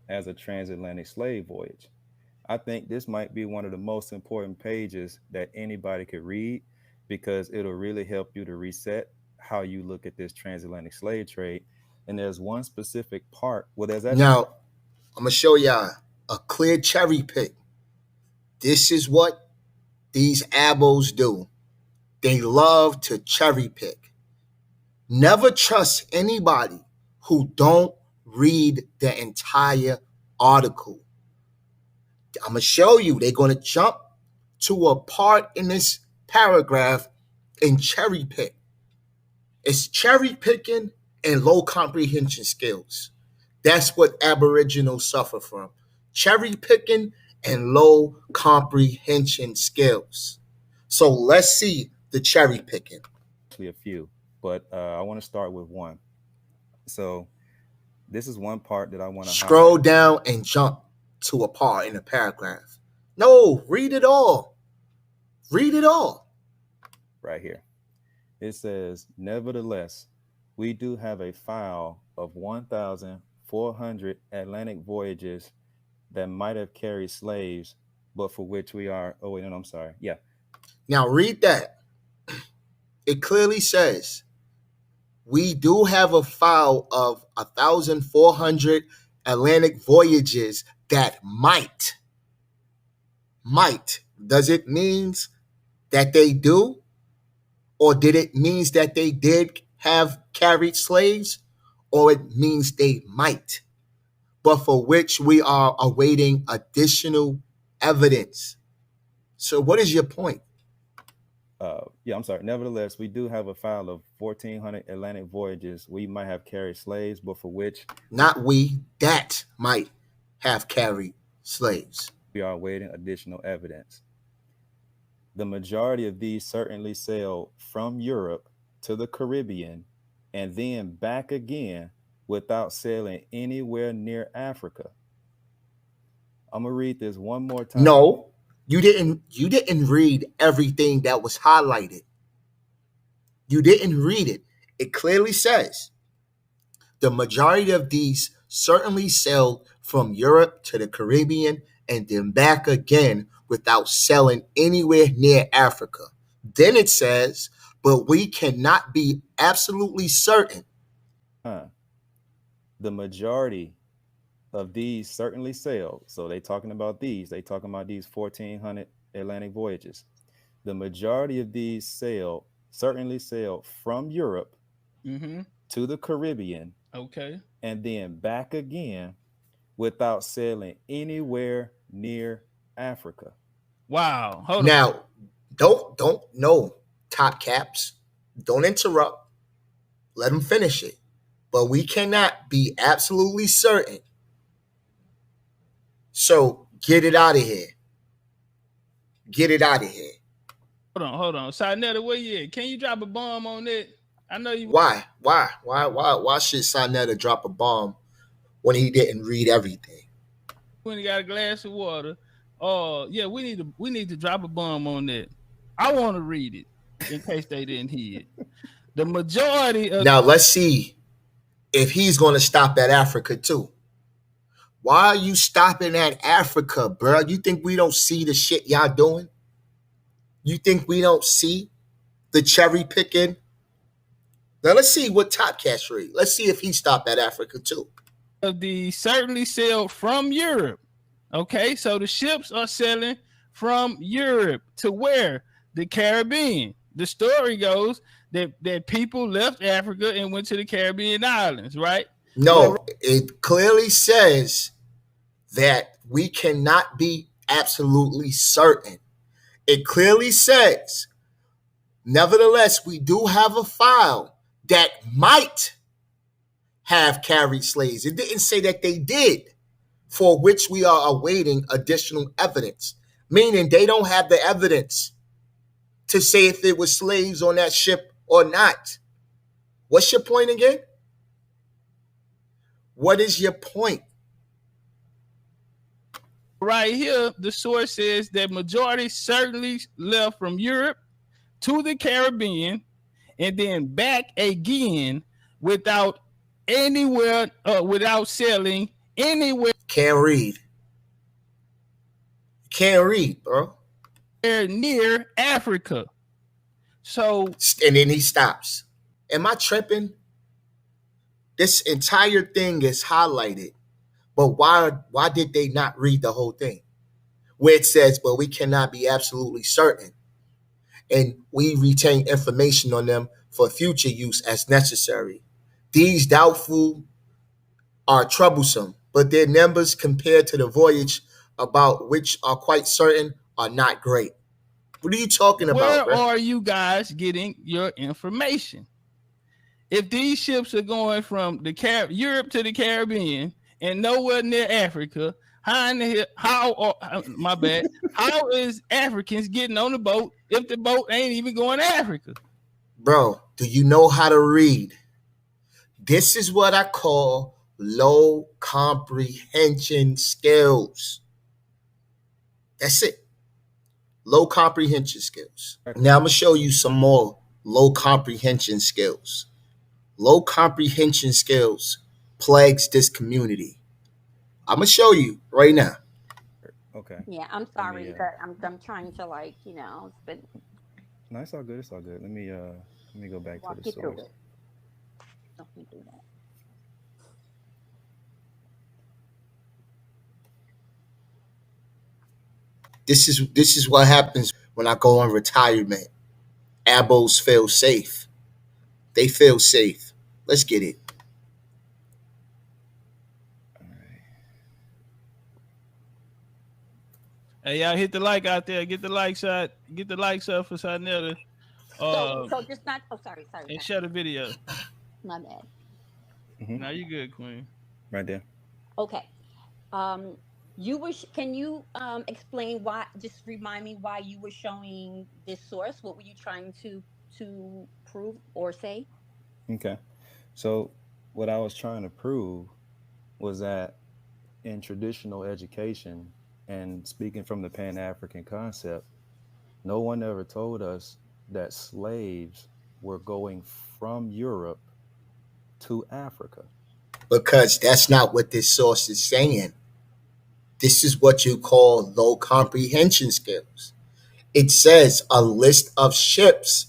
as a transatlantic slave voyage. I think this might be one of the most important pages that anybody could read because it'll really help you to reset how you look at this transatlantic slave trade. And there's one specific part. Well, there's actually Now, I'm going to show y'all a clear cherry pick. This is what these abos do. They love to cherry pick. Never trust anybody who don't read the entire article. I'm going to show you. They're going to jump to a part in this paragraph and cherry pick. It's cherry picking and low comprehension skills. That's what Aboriginals suffer from. Cherry picking and low comprehension skills. So let's see the cherry picking. a few, but I want to start with one. So this is one part that I want to scroll down and jump to a part in a paragraph. No, read it all. Read it all. Right here. It says, nevertheless, we do have a file of 1,400 Atlantic voyages that might have carried slaves, but for which we are, oh, wait, no, I'm sorry. Yeah. Now read that. It clearly says, we do have a file of 1,400 Atlantic voyages that might. Does it mean that they do? Or did it mean that they did have carried slaves? Or it means they might, but for which we are awaiting additional evidence. So what is your point? Yeah, I'm sorry. Nevertheless, we do have a file of 1,400 Atlantic voyages we might have carried slaves, but for which not we, that might have carried slaves. We are awaiting additional evidence. The majority of these certainly sailed from Europe to the Caribbean and then back again without sailing anywhere near Africa. I'm gonna read this one more time. No. You didn't read everything that was highlighted. You didn't read it. It clearly says the majority of these certainly sailed from Europe to the Caribbean and then back again without sailing anywhere near Africa. Then it says, but we cannot be absolutely certain. The majority of these certainly sailed. So they talking about these. They talking about these 1,400 Atlantic voyages. The majority of these certainly sailed from Europe to the Caribbean. Okay. And then back again without sailing anywhere near Africa. Wow. Hold on. Now, don't no Topcatz. Don't interrupt. Let him finish it. But we cannot be absolutely certain. So get it out of here. Get it out of here. Hold on. Sinetta, where you at? Can you drop a bomb on that? I know you. Why should Sinetta drop a bomb when he didn't read everything? When he got a glass of water. Oh, yeah, we need to drop a bomb on that. I want to read it in case they didn't hear it. The majority of now let's see if he's going to stop at Africa too. Why are you stopping at Africa, bro? You think we don't see the shit y'all doing? You think we don't see the cherry picking? Now let's see what Topcatz read. Let's see if he stopped at Africa too. The certainly sailed from Europe. Okay, so the ships are sailing from Europe to where? The Caribbean. The story goes that people left Africa and went to the Caribbean islands, right? No, it clearly says that we cannot be absolutely certain. It clearly says, nevertheless, we do have a file that might have carried slaves. It didn't say that they did, for which we are awaiting additional evidence, meaning they don't have the evidence to say if it was slaves on that ship or not. What's your point again? What is your point? Right here, the source says that majority certainly left from Europe to the Caribbean and then back again without sailing anywhere Can't read. Can't read, bro. near Africa. So, And then he stops. Am I tripping? This entire thing is highlighted. But why did they not read the whole thing? Where it says, but we cannot be absolutely certain. And we retain information on them for future use as necessary. These doubtful are troublesome, but their numbers compared to the voyage about which are quite certain are not great. What are you talking where about, bro? are you guys getting your information? If these ships are going from the Europe to the Caribbean and nowhere near Africa, how is Africans getting on the boat if the boat ain't even going to Africa? Bro, do you know how to read? This is what I call low comprehension skills. That's it. Low comprehension skills. Now I'm going to show you some more low comprehension skills. Low comprehension skills plagues this community. I'm going to show you right now. Okay. Yeah, I'm sorry that I'm trying to, like, it's been No, it's all good. It's all good. Let me go back to walk the you through source. it. Walk me through that. This is what happens when I go on retirement. Abos feel safe. They feel safe. Let's get it. All right. Hey, y'all hit the like out there. Get the likes out. Get the likes up for Sanetta. So just not. Oh, sorry. And share the video. My bad. Now you good, Queen. Right there. Okay. Can you explain why? Just remind me why you were showing this source. What were you trying to prove or say? Okay. So what I was trying to prove was that in traditional education and speaking from the Pan-African concept, no one ever told us that slaves were going from Europe to Africa. Because that's not what this source is saying. This is what you call low comprehension skills. It says a list of ships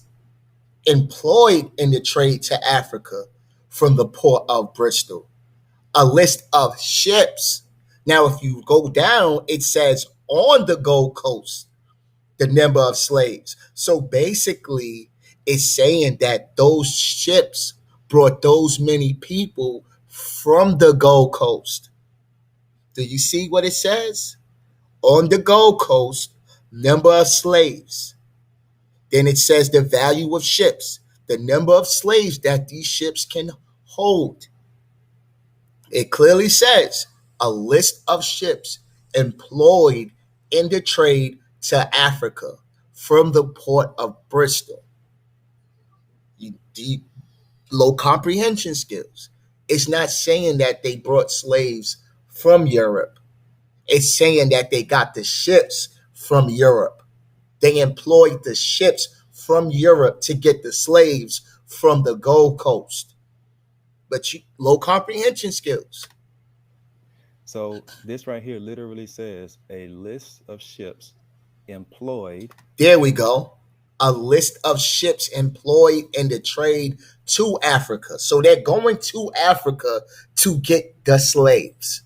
employed in the trade to Africa from the port of Bristol. A list of ships. Now, if you go down, it says on the Gold Coast, the number of slaves. So basically, it's saying that those ships brought those many people from the Gold Coast. Do you see what it says? On the Gold Coast, number of slaves. Then it says the value of ships, the number of slaves that these ships can hold. It clearly says a list of ships employed in the trade to Africa from the port of Bristol. Deep, low comprehension skills. It's not saying that they brought slaves from Europe. It's saying that they got the ships from Europe. They employed the ships from Europe to get the slaves from the Gold Coast. But low comprehension skills. So this right here literally says a list of ships employed. There we go. A list of ships employed in the trade to Africa. So they're going to Africa to get the slaves.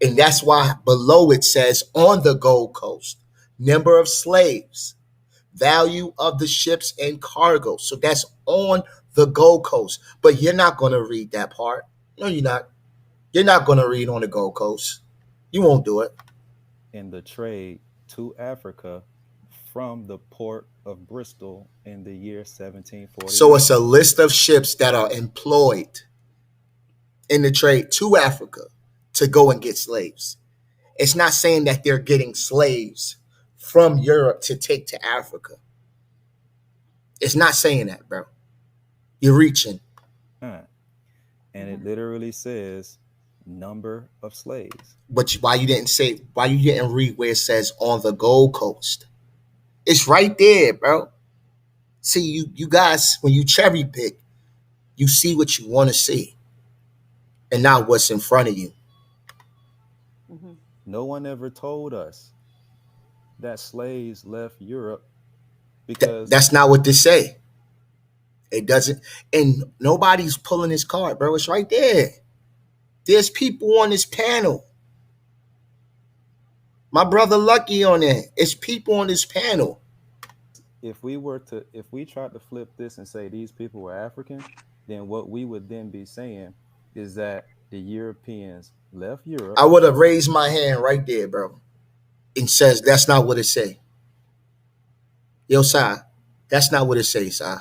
And that's why below it says on the Gold Coast, number of slaves, value of the ships and cargo. So that's on the Gold Coast. But you're not going to read that part. No, you're not. You're not going to read on the Gold Coast. You won't do it. In the trade to Africa from the port of Bristol in the year 1740. So it's a list of ships that are employed in the trade to Africa to go and get slaves. It's not saying that they're getting slaves from Europe to take to Africa. It's not saying that, bro. You're reaching. And it literally says number of slaves. But why you didn't read where it says on the Gold Coast? It's right there, bro. See, you guys, when you cherry pick, you see what you want to see and not what's in front of you. No one ever told us that slaves left Europe That, because that's not what they say. It doesn't, and nobody's pulling this card, bro. It's right there. There's people on this panel. My brother Lucky on there. It's people on this panel. if we tried to flip this and say these people were African, then what we would then be saying is that the Europeans left Europe. I would have raised my hand right there, bro, and says that's not what it say. Yo, Si, that's not what it says, Si.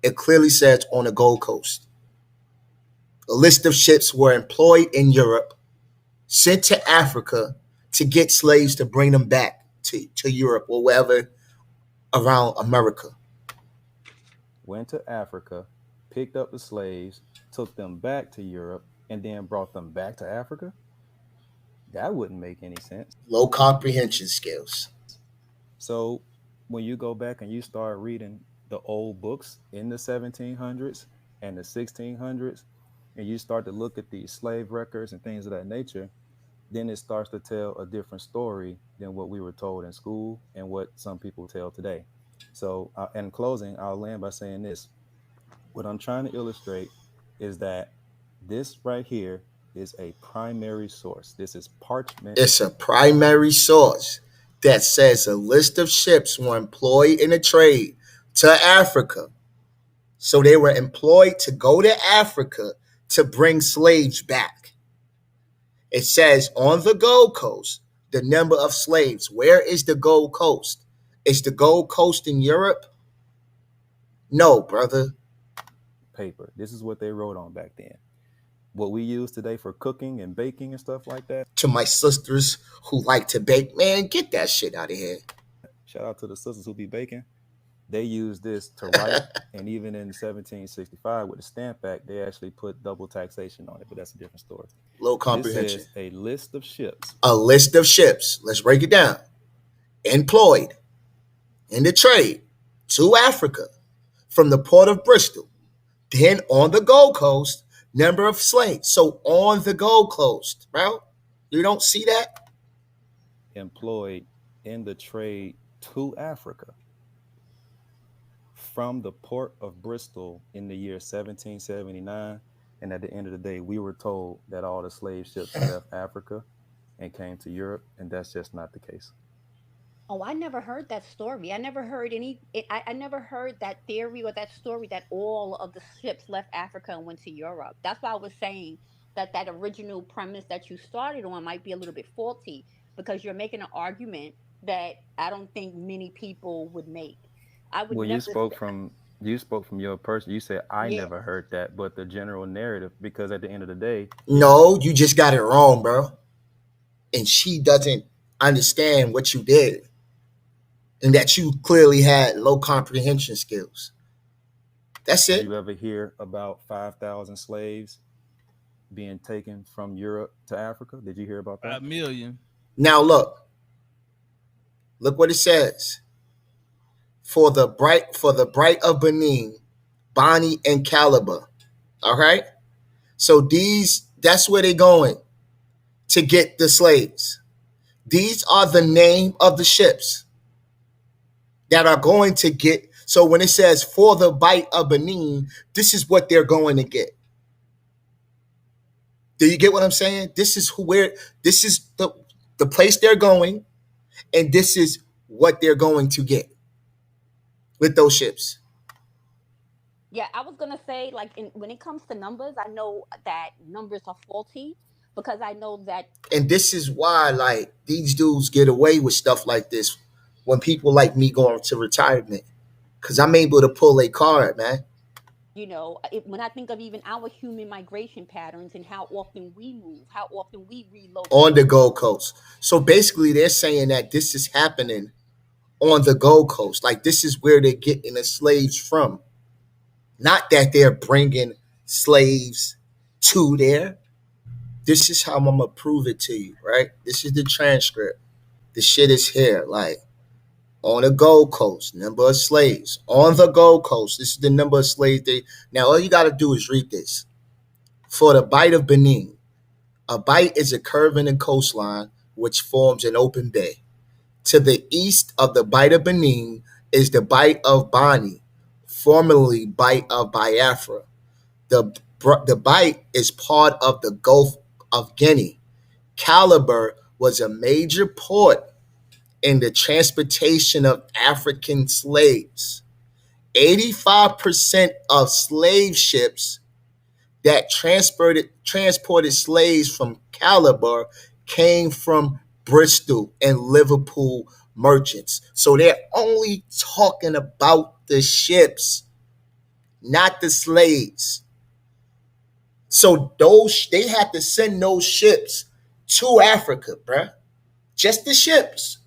It clearly says on the Gold Coast. A list of ships were employed in Europe, sent to Africa to get slaves to bring them back to Europe or wherever around America. Went to Africa, picked up the slaves, took them back to Europe, and then brought them back to Africa? That wouldn't make any sense. Low comprehension skills. So when you go back and you start reading the old books in the 1700s and the 1600s, and you start to look at these slave records and things of that nature, then it starts to tell a different story than what we were told in school and what some people tell today. So, in closing, I'll land by saying this. What I'm trying to illustrate is that this right here is a primary source. This is parchment. It's a primary source that says a list of ships were employed in a trade to Africa. So they were employed to go to Africa to bring slaves back. It says on the Gold Coast, the number of slaves. Where is the Gold Coast? Is the Gold Coast in Europe? No, brother. Paper. This is what they wrote on back then. What we use today for cooking and baking and stuff like that. To my sisters who like to bake, man, get that shit out of here. Shout out to the sisters who be baking. They use this to write, and even in 1765 with the Stamp Act, they actually put double taxation on it, but that's a different story. Low comprehension. This is a list of ships. A list of ships. Let's break it down. Employed in the trade to Africa from the port of Bristol. Then on the Gold Coast, number of slaves. So on the Gold Coast, bro, you don't see that? Employed in the trade to Africa from the port of Bristol in the year 1779. And at the end of the day, we were told that all the slave ships left Africa and came to Europe, and that's just not the case. Oh, I never heard that story. I never heard I never heard that theory or that story that all of the ships left Africa and went to Europe. That's why I was saying that that original premise that you started on might be a little bit faulty, because you're making an argument that I don't think many people would make. I would Well, never. you spoke from your person. You said I Yeah. never heard that, but the general narrative, because at the end of the day, No, you just got it wrong, bro. And she doesn't understand what you did. And that you clearly had low comprehension skills. That's did it. you ever hear about 5,000 slaves being taken from Europe to Africa? Did you hear about that? 5 million. Now look what it says. For the bright of Benin, Bonnie and Caliber. All right. So that's where they're going to get the slaves. These are the name of the ships that are going to get. So when it says for the bite of Benin, this is what they're going to get. Do you get what I'm saying? This is the place they're going, and this is what they're going to get with those ships. Yeah, I was gonna say, like, when it comes to numbers, I know that numbers are faulty, because I know that. And this is why, like, these dudes get away with stuff like this when people like me go into retirement, because I'm able to pull a card, man. When I think of even our human migration patterns and how often we move, how often we relocate On the Gold Coast. So basically, they're saying that this is happening on the Gold Coast. Like, this is where they're getting the slaves from. Not that they're bringing slaves to there. This is how I'm going to prove it to you, right? This is the transcript. The shit is here. Like, on the Gold Coast, number of slaves. On the Gold Coast, this is the number of slaves. Now, all you got to do is read this. For the bite of Benin, A bight is a curve in the coastline which forms an open bay. To the east of the Bight of Benin is the Bight of Bani, formerly Bight of Biafra. The Bight is part of the Gulf of Guinea. Calabar was a major port in the transportation of African slaves. 85% of slave ships that transported slaves from Calabar came from Bristol and Liverpool merchants. So they're only talking about the ships, not the slaves. So they had to send those ships to Africa, bruh. Just the ships.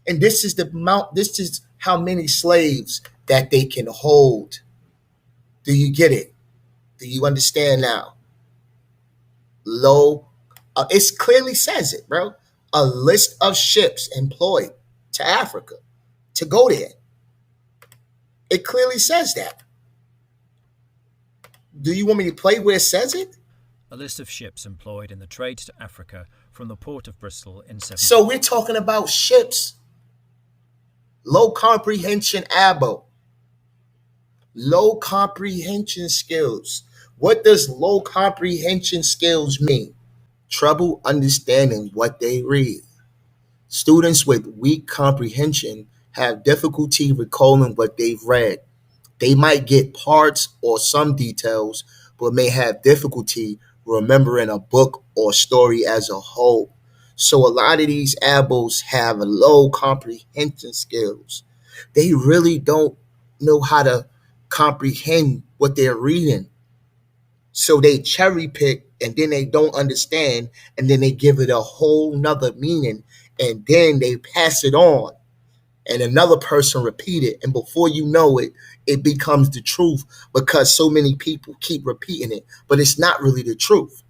And this is the amount, this is how many slaves that they can hold. Do you get it? Do you understand now? Low, it clearly says it, bro. A list of ships employed to Africa to go there. It clearly says that. Do you want me to play where it says it? A list of ships employed in the trade to Africa from the port of Bristol in 17... So we're talking about ships. Low comprehension abo. Low comprehension skills. What does low comprehension skills mean? Trouble understanding what they read. Students with weak comprehension have difficulty recalling what they've read. They might get parts or some details, but may have difficulty remembering a book or story as a whole. So a lot of these abos have low comprehension skills. They really don't know how to comprehend what they're reading. So they cherry pick and then they don't understand and then they give it a whole nother meaning and then they pass it on and another person repeat it. And before you know it, it becomes the truth because so many people keep repeating it, but it's not really the truth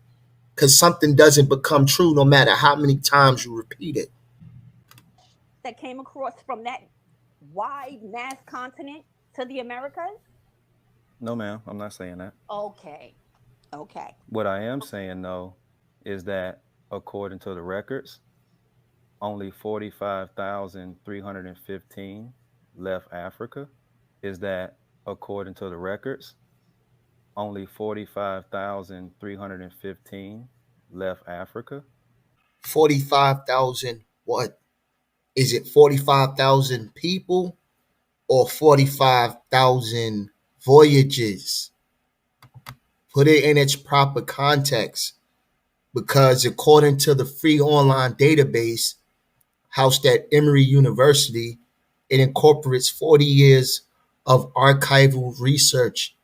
because something doesn't become true no matter how many times you repeat it. That came across from that wide mass continent to the Americas? No, ma'am, I'm not saying that. Okay. Okay. What I am saying, though, is that according to the records, only 45,315 left Africa. Is that according to the records, only 45,315 left Africa? 45,000 what? Is it 45,000 people or 45,000 voyages? Put it in its proper context because according to the free online database housed at Emory University, it incorporates 40 years of archival research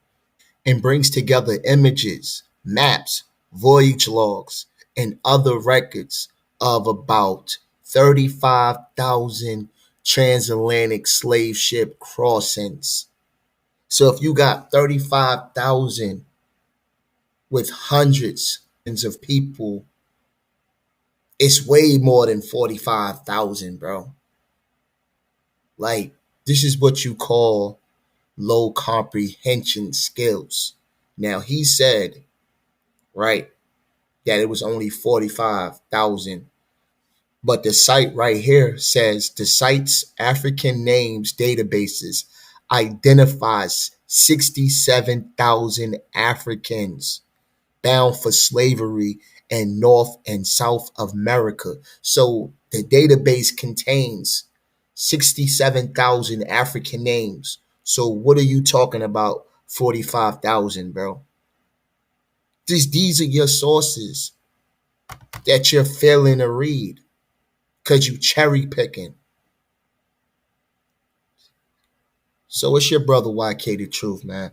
and brings together images, maps, voyage logs, and other records of about 35,000 transatlantic slave ship crossings. So if you got 35,000 with hundreds of people, it's way more than 45,000, bro. Like, this is what you call low comprehension skills. Now, he said, right, that it was only 45,000. But the site right here says the site's African names databases identifies 67,000 Africans bound for slavery in North and South America. So the database contains 67,000 African names. So what are you talking about? 45,000, bro. These are your sources that you're failing to read because you cherry picking. So it's your brother Y.K Da Truth, man.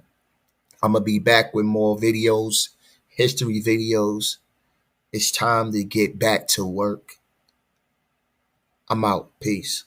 I'm going to be back with more videos, history videos. It's time to get back to work. I'm out. Peace.